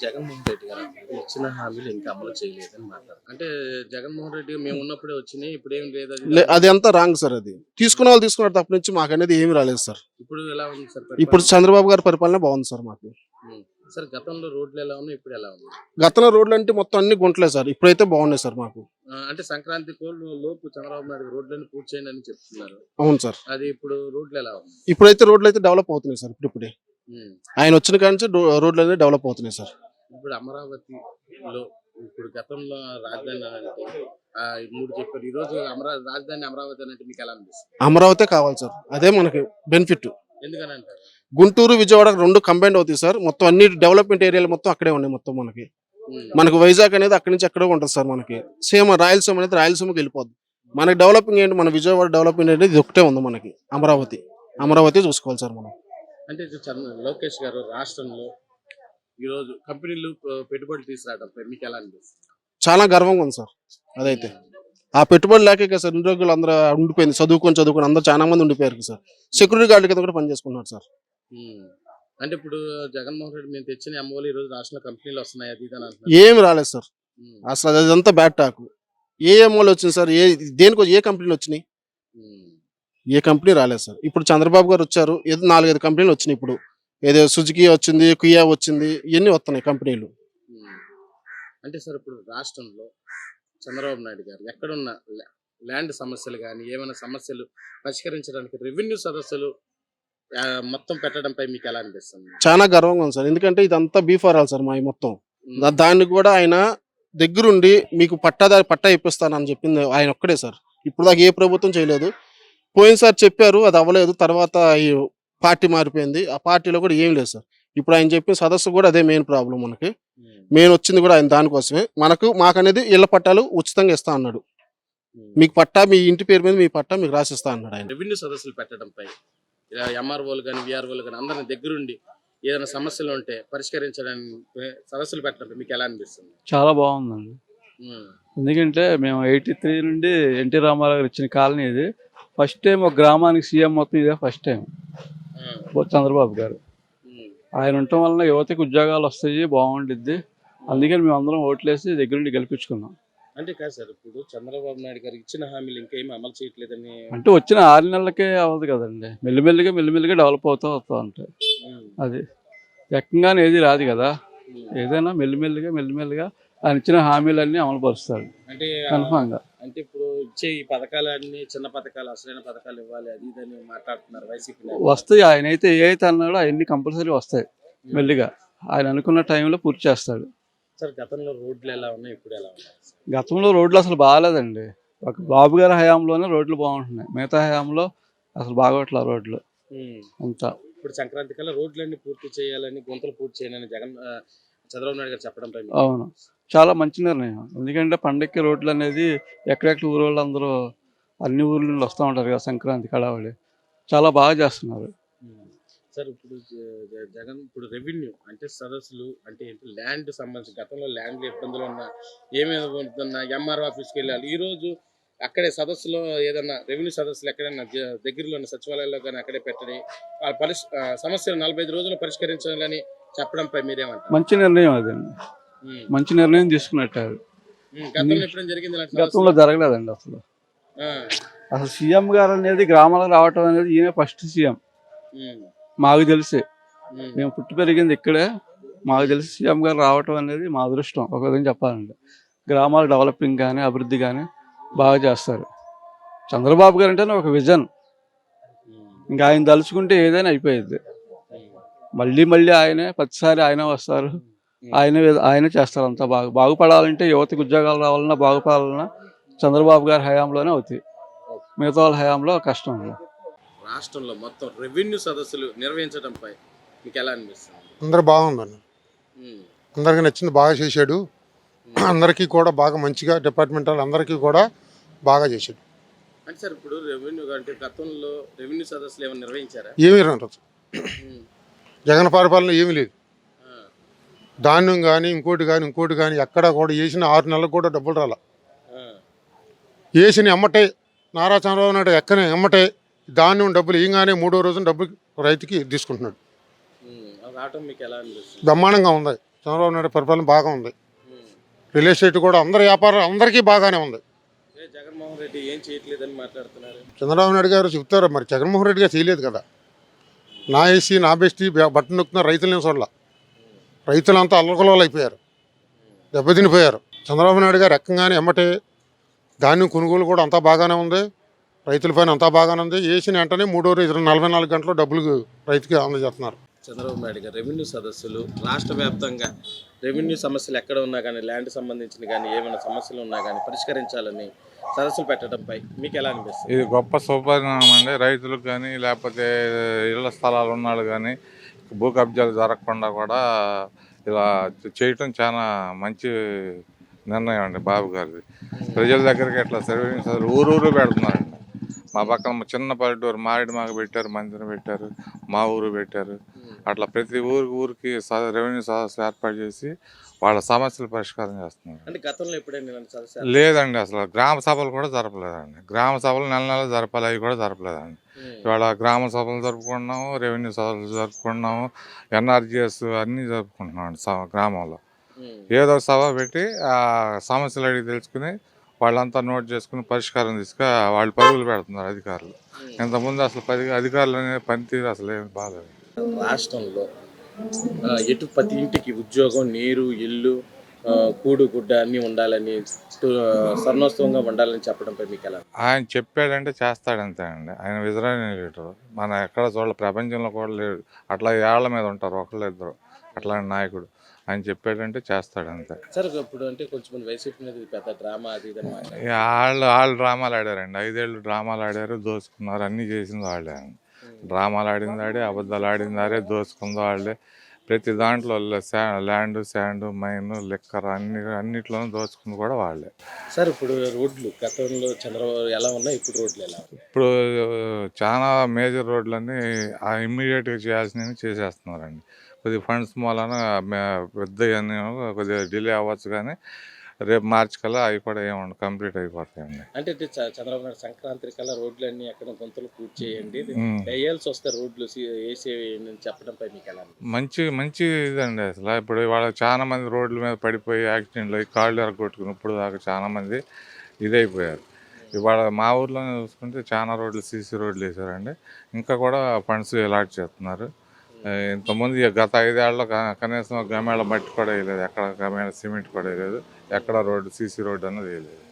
జగన్మోహన్ రెడ్డి గారు ఇచ్చిన హామీలు ఇంకా అమలు చేయలేదని మాట్లాడారు. అంటే జగన్మోహన్ రెడ్డి మేము ఉన్నప్పుడే వచ్చినాయి, ఇప్పుడేం లేదు అది ఇది అది అంతా రాంగ్ సార్. అది తీసుకున్న వాళ్ళు తీసుకున్నారు తప్ప నుంచి మాకు అనేది ఏమి రాలేదు సార్. ఇప్పుడు ఎలా ఉంది సార్ ఇప్పుడు పరిపాలన? చంద్రబాబు గారి పరిపాలన బాగుంది సార్ మాకు. ఉమ్. సార్ గతంలో రోడ్లు ఎలా ఉన్నాయి, ఇప్పుడు ఎలా ఉన్నాయి? గతంలో రోడ్లు అంటే మొత్తం అన్ని గుంటలే సార్. ఇప్పుడైతే బాగున్నాయి సార్ మాకు. అంటే సంక్రాంతి లోపు చంద్రబాబు నాయుడు రోడ్లన్నీ పూర్తి చేయండి అని చెప్తున్నారు. అవును సార్. అది ఇప్పుడు రోడ్లు ఎలా ఉన్నాయి? ఇప్పుడైతే రోడ్లు అయితే డెవలప్ అవుతున్నాయి సార్. ఇప్పుడే ఉమ్. ఆయన వచ్చిన కాడి నుంచి రోడ్లు అనేది డెవలప్ అవుతున్నాయి సార్. ఇప్పుడు అమరావతిలో ఇప్పుడు గతంలో రాజధాని అని అంటే మూడు చెప్పారు. ఈ రోజు రాజధాని అమరావతి అంటే మీకు ఎలా అనిపిస్తుంది? అమరావతి కావాలి సార్. అదే మనకి బెనిఫిట్. ఎందుకని అంటారు? గుంటూరు విజయవాడ రెండు కంబైండ్ అవుతాయి సార్. మొత్తం అన్ని డెవలప్మెంట్ ఏరియాలు మొత్తం అక్కడే ఉన్నాయి. మొత్తం మనకు వైజాగ్ అనేది అక్కడి నుంచి అక్కడే ఉంటుంది సార్. మనకి సేమ్ రాయలసీమ అనేది రాయలసీమకి వెళ్ళిపోద్ది. మనకి డెవలపింగ్ ఏంటి, మన విజయవాడ డెవలప్మెంట్ అనేది ఇది ఒకటే ఉంది మనకి. అమరావతి చూసుకోవాలి సార్ మనం. అంటే లోకేష్ గారు రాష్ట్రంలో ఈరోజు కంపెనీలు పెట్టుబడులు తీసుకురావడంపై మీకు ఎలా అనిపిస్తుంది? చాలా గర్వంగా ఉంది సార్. అదైతే ఆ పెట్టుబడి లేక సార్ నిరుద్యోగులు అందరూ ఉండిపోయింది. చదువుకొని అందరూ చాలా మంది ఉండిపోయారు సార్. సెక్యూరిటీ గార్డు కింద కూడా పనిచేసుకున్నారు సార్. అంటే ఇప్పుడు జగన్మోహన్ రెడ్డి మేము తెచ్చిన అమ్మవాళ్ళు ఈ రోజు రాష్ట్రంలో కంపెనీలు వస్తున్నాయి అది ఇది అని అంటున్నారు. ఏమి రాలేదు సార్. అసలు అదంతా బ్యాడ్ టాక్. ఏ అమ్మోళ్ళు వచ్చింది సార్? దేనికి ఏ కంపెనీలు వచ్చినాయి? ఏ కంపెనీ రాలేదు సార్. ఇప్పుడు చంద్రబాబు గారు వచ్చారు, ఏదో 4-5 కంపెనీలు వచ్చినాయి. ఇప్పుడు ఏదో సుజుకి వచ్చింది, కియా వచ్చింది, ఇవన్నీ వస్తున్నాయి కంపెనీలు. అంటే సార్ ఇప్పుడు రాష్ట్రంలో చంద్రబాబు నాయుడు గారు ఎక్కడున్న ల్యాండ్ సమస్యలు కానీ ఏమైనా సమస్యలు పరిష్కరించడానికి రెవెన్యూ సదస్సులు మొత్తం పెట్టడంపై మీకు ఎలా అనిపిస్తుంది? చాలా గర్వంగా ఉంది సార్. ఎందుకంటే ఇదంతా బీఫారాలు సార్. మా మొత్తం దాన్ని కూడా ఆయన దగ్గరుండి మీకు పట్టా ఇప్పిస్తానని చెప్పింది ఆయన ఒక్కడే సార్. ఇప్పుడు దాకా ఏ ప్రభుత్వం చేయలేదు. పోయినసారి చెప్పారు, అది అవ్వలేదు. తర్వాత ఈ పార్టీ మారిపోయింది. ఆ పార్టీలో కూడా ఏం లేదు సార్. ఇప్పుడు ఆయన చెప్పిన సదస్సు కూడా అదే మెయిన్ ప్రాబ్లం. మనకి మెయిన్ వచ్చింది కూడా ఆయన దానికోసమే. మాకనేది ఇళ్ల పట్టాలు ఉచితంగా ఇస్తా అన్నాడు. మీకు పట్టా, మీ ఇంటి పేరు మీద మీ పట్టా మీకు రాసిస్తా అన్నాడు ఆయన. రెవెన్యూ సదస్సులు పెట్టడంపై ఎంఆర్ఓలు కానీ విఆర్ఓలు కానీ అందరిని దగ్గరుండి ఏదైనా సమస్యలు ఉంటే పరిష్కరించడానికి సదస్సులు పెట్టడంపై మీకు ఎలా అనిపిస్తుంది? చాలా బాగుందండి. ఎందుకంటే మేము 83 నుండి ఎన్టీ రామారావు గారు ఇచ్చిన కాలనీ ఇది. ఫస్ట్ టైం ఒక గ్రామానికి సీఎం మొత్తం ఇదే ఫస్ట్ టైం చంద్రబాబు గారు. ఆయన ఉండటం వలన యువతకు ఉద్యోగాలు వస్తాయి, బాగుండిద్ది. అందుకని మేము అందరం ఓట్లేసి దగ్గరుండి గెలిపించుకున్నాం. అంటే కాదు సార్, ఇప్పుడు చంద్రబాబు నాయుడు గారు ఇచ్చిన హామీలు ఇంకేమీ అమలు చేయట్లేదని అంటే వచ్చిన 6 నెలలకే అవ్వదు కదండి. మెల్లిమెల్లిగా డెవలప్ అవుతూ ఉంటాయి. అది ఎక్కంగానే ఏది రాదు కదా. ఏదైనా మెల్లిమెల్లిగా ఆయన ఇచ్చిన హామీలన్నీ అమలు పరుస్తారు అంటే కన్ఫామ్గా. అంటే ఇప్పుడు ఇచ్చే ఈ పథకాలన్నీ చిన్న పథకాలు, అసలైన పథకాలు ఇవ్వాలి అది ఇదని మాట్లాడుతున్నారు వైసీపీ. వస్తాయి. ఆయన అయితే ఏ అయితే అన్నాడో అవన్నీ కంపల్సరీ వస్తాయి. మెల్లిగా ఆయన అనుకున్న టైంలో పూర్తి చేస్తాడు. సార్ గతంలో రోడ్లు ఎలా ఉన్నాయి, ఇప్పుడు ఎలా ఉన్నాయి? గతంలో రోడ్లు అసలు బాగాలేదండి. ఒక బాబు గారి హయాంలోనే రోడ్లు బాగుంటున్నాయి. మిగతా హయాంలో అసలు బాగోట్ల రోడ్లు అంతా. ఇప్పుడు సంక్రాంతి కల్లా రోడ్లన్నీ పూర్తి చేయాలని, గుంతలు పూర్తి చేయాలని చంద్రబాబు నాయుడు గారు చెప్పడం. అవును, చాలా మంచి నిర్ణయం. ఎందుకంటే పండక్కి రోడ్లు అనేది ఎక్కడెక్కడ ఊరు వాళ్ళు అందరూ అన్ని ఊర్ల నుండి వస్తూ ఉంటారు కదా సంక్రాంతి కళావళి. చాలా బాగా చేస్తున్నారు సార్. ఇప్పుడు రెవెన్యూ అంటే సదస్సులు అంటే ఏంటి, ల్యాండ్ సంబంధించి గతంలో ల్యాండ్ ఇబ్బందులు ఉన్నా ఏమేమి ఎంఆర్ఓ ఆఫీస్కి వెళ్ళాలి. ఈ రోజు అక్కడే సదస్సులో ఏదన్నా రెవెన్యూ సదస్సులు ఎక్కడైనా దగ్గరలో ఉన్న సచివాలయంలో కానీ అక్కడే పెట్టని సమస్యలు 45 రోజులు పరిష్కరించాలని చెప్పడంపై మీరేమంటారు? మంచి నిర్ణయం అదండి. మంచి నిర్ణయం తీసుకున్నట్టు. గతంలో జరగలేదండి అసలు. సీఎం గారు అనేది గ్రామాలకు రావటం అనేది ఈయన ఫస్ట్ సీఎం మాకు తెలిసి. మేము పుట్టి పెరిగింది ఇక్కడే. మాకు తెలిసి సీఎం గారు రావటం అనేది మా అదృష్టం ఒక విధంగా చెప్పాలంటే. గ్రామాల డెవలపింగ్ కానీ అభివృద్ధి కానీ బాగా చేస్తారు. చంద్రబాబు గారు అంటేనే ఒక విజన్. ఇంకా ఆయన తలుచుకుంటే ఏదైనా అయిపోయింది. మళ్ళీ ఆయనే ప్రతిసారి ఆయనే వస్తారు, ఆయనే చేస్తారు. అంతా బాగుపడాలంటే యువతకు ఉద్యోగాలు రావాలన్నా బాగుపడాలన్నా చంద్రబాబు గారి హయాంలోనే అవుతాయి. మిగతా వాళ్ళ హయాంలో కష్టం. రాష్ట్రంలో మొత్తం రెవెన్యూ సదస్సులు నిర్వహించడంపై మీకు ఎలా అనిపిస్తుంది? అందరూ బాగుందండి. అందరికీ నచ్చింది, బాగా చేశాడు. అందరికీ కూడా బాగా మంచిగా డిపార్ట్మెంట్ వాళ్ళు అందరికీ కూడా బాగా చేశాడు. అంటే సార్ ఇప్పుడు రెవెన్యూ అంటే గతంలో రెవెన్యూ సదస్సులు ఏమైనా నిర్వహించారా? ఏమీ రాదు. జగన్ పరిపాలన ఏమీ లేదు. ధాన్యం కానీ ఇంకోటి కానీ ఎక్కడా కూడా వేసిన 6 నెలలకు కూడా డబ్బులు రాలా. వేసిన ఎమ్మటే నారా చంద్రబాబు నాయుడు ఎక్కనే ఎమ్మటే ధాన్యం డబ్బులు ఇవ్వగానే 3వ రోజున డబ్బులు రైతుకి తీసుకుంటున్నాడు. బ్రహ్మాండంగా ఉంది చంద్రబాబు నాయుడు పరిపాలన బాగా ఉంది. రియల్ ఎస్టేట్ కూడా అందరి వ్యాపారం అందరికీ బాగానే ఉంది. జగన్మోహన్ రెడ్డి ఏం చేయట్లేదని మాట్లాడుతున్నారు. చంద్రబాబు నాయుడు గారు చెప్తారు, మరి జగన్మోహన్ రెడ్డి గారు చేయలేదు కదా. నా ఏసీ నా బెస్టీ బట్టను నొక్కుతున్న రైతులని చూడాల. రైతులంతా అల్లకలోలు అయిపోయారు, దెబ్బతినిపోయారు. చంద్రబాబు నాయుడు గారు ఎక్కంగానే ఎమ్మటే ధాన్యం కొనుగోలు కూడా అంతా బాగానే ఉంది, రైతుల పైన అంతా బాగానే ఉంది. వేసిన వెంటనే 3 రోజు 44 గంటలు డబ్బులు రైతుకి అందజేస్తున్నారు. చంద్రబాబు నాయుడు గారు రెవెన్యూ సదస్సులు రాష్ట్ర వ్యాప్తంగా రెవెన్యూ సమస్యలు ఎక్కడ ఉన్నా కానీ ల్యాండ్ సంబంధించిన కానీ ఏమైనా సమస్యలు ఉన్నా కానీ పరిష్కరించాలని సదస్సులు పెట్టడంపై మీకు ఎలా అనిపిస్తుంది? ఇది గొప్ప శుభపరిణామం అండి. రైతులకు కానీ లేకపోతే ఇళ్ల స్థలాలు ఉన్నాళ్ళు కానీ భూ కబ్జాలు జరగకుండా కూడా ఇలా చేయటం చాలా మంచి నిర్ణయం అండి బాబు గారిది. ప్రజల దగ్గరికి ఇట్లా సర్వీస్ ఊరూరు పెడుతున్నారండి. మా పక్కన చిన్న పల్లెటూరు మారేడుమాగ పెట్టారు, మందిరం పెట్టారు, మా ఊరు పెట్టారు. అట్లా ప్రతి ఊరికి రెవెన్యూ సదస్సులు ఏర్పాటు చేసి వాళ్ళ సమస్యలు పరిష్కారం చేస్తున్నారు. అంటే గతంలో ఎప్పుడైనా ఇలాంటి సదస్సు లేదండి, అసలు గ్రామ సభలు కూడా జరపలేదండి. గ్రామ సభలు నెల జరపాలి, అవి కూడా జరపలేదండి. ఇవాళ గ్రామ సభలు జరుపుకుంటున్నాము, రెవెన్యూ సభలు జరుపుకుంటున్నాము, ఎన్ఆర్జీఎస్ అన్నీ జరుపుకుంటున్నాం గ్రామంలో. ఏదో సభ పెట్టి ఆ సమస్యలు అడిగి తెలుసుకుని వాళ్ళంతా నోట్ చేసుకుని పరిష్కారం తీసుకు వాళ్ళు పరుగులు పెడుతున్నారు అధికారులు. ఇంతకుముందు అసలు అధికారులు అనే పనితీరు అసలు ఏమి బాగాలేదు. రాష్ట్రంలో ప్రతి ఇంటికి ఉద్యోగం, నీరు, ఇల్లు, కూడు గుడ్డ అన్నీ ఉండాలని సర్వోత్సవంగా ఉండాలని చెప్పడంపై మీకు ఎలా? ఆయన చెప్పాడంటే చేస్తాడంతే అండి. ఆయన విజనరీ లీడరు. మన ఎక్కడ చూడాలి, ప్రపంచంలో కూడా లేడు. అట్లా ఏళ్ల మీద ఉంటారు ఒకళ్ళు ఇద్దరు అట్లాంటి నాయకుడు. ఆయన చెప్పాడంటే చేస్తాడంతే. సార్ ఇప్పుడు అంటే కొంచెం వైసీపీ మీద పెద్ద డ్రామా అది ఇది వాళ్ళు డ్రామాలు ఆడారండి. 5 ఏళ్ళు డ్రామాలు ఆడారు, దోచుకున్నారు. అన్నీ చేసింది వాళ్ళే. డ్రామాలు ఆడింది ఆడే, అబద్ధాలు ఆడింది ఆడే, దోచుకుంది వాళ్ళే. ప్రతి దాంట్లో ల్యాండ్, శాండ్, మైన్, లిక్కర్ అన్నిట్లోనూ దోచుకుంది కూడా వాళ్ళే. సార్ ఇప్పుడు రోడ్లు గతంలో చంద్రబాబు ఎలా ఉన్నాయి, ఇప్పుడు రోడ్లు ఎలా? ఇప్పుడు చాలా మేజర్ రోడ్లన్నీ ఇమ్మీడియట్గా చేయాల్సినవి చేసేస్తున్నారండి. కొద్దిగా ఫండ్స్ మూలన పెద్ద కొద్దిగా డిలే అవ్వచ్చు, కానీ రేపు మార్చి కల్లా అవి కూడా ఏమన్నా కంప్లీట్ అయిపోతాయండి. అంటే చంద్రబాబు నాయుడు సంక్రాంతి కల్లా రోడ్లు అన్ని ఎక్కడ గుంతలు పూర్తి చేయండి, వేయాల్సి వస్తే రోడ్లు వేసి చెప్పడంపై మీకు ఎలా? మంచి ఇదండి. అసలు ఇప్పుడు ఇవాళ చాలా మంది రోడ్ల మీద పడిపోయి యాక్సిడెంట్లు అయ్యి కాళ్ళు ఎరగొట్టుకుని ఇప్పుడు దాకా చాలా మంది ఇదైపోయారు. ఇవాళ మా ఊర్లోనే చూసుకుంటే చాలా రోడ్లు సీసీ రోడ్లు వేసారండి. ఇంకా కూడా ఫండ్స్ అలాట్ చేస్తున్నారు. ఇంతకుముందు గత 5 ఏళ్ళలో కనీసం గమేళ మట్టి కూడా వేయలేదు, ఎక్కడ గమేళ సిమెంట్ కూడా వేయలేదు, ఎక్కడ రోడ్డు సీసీ రోడ్డు అన్నది వేయలేదు.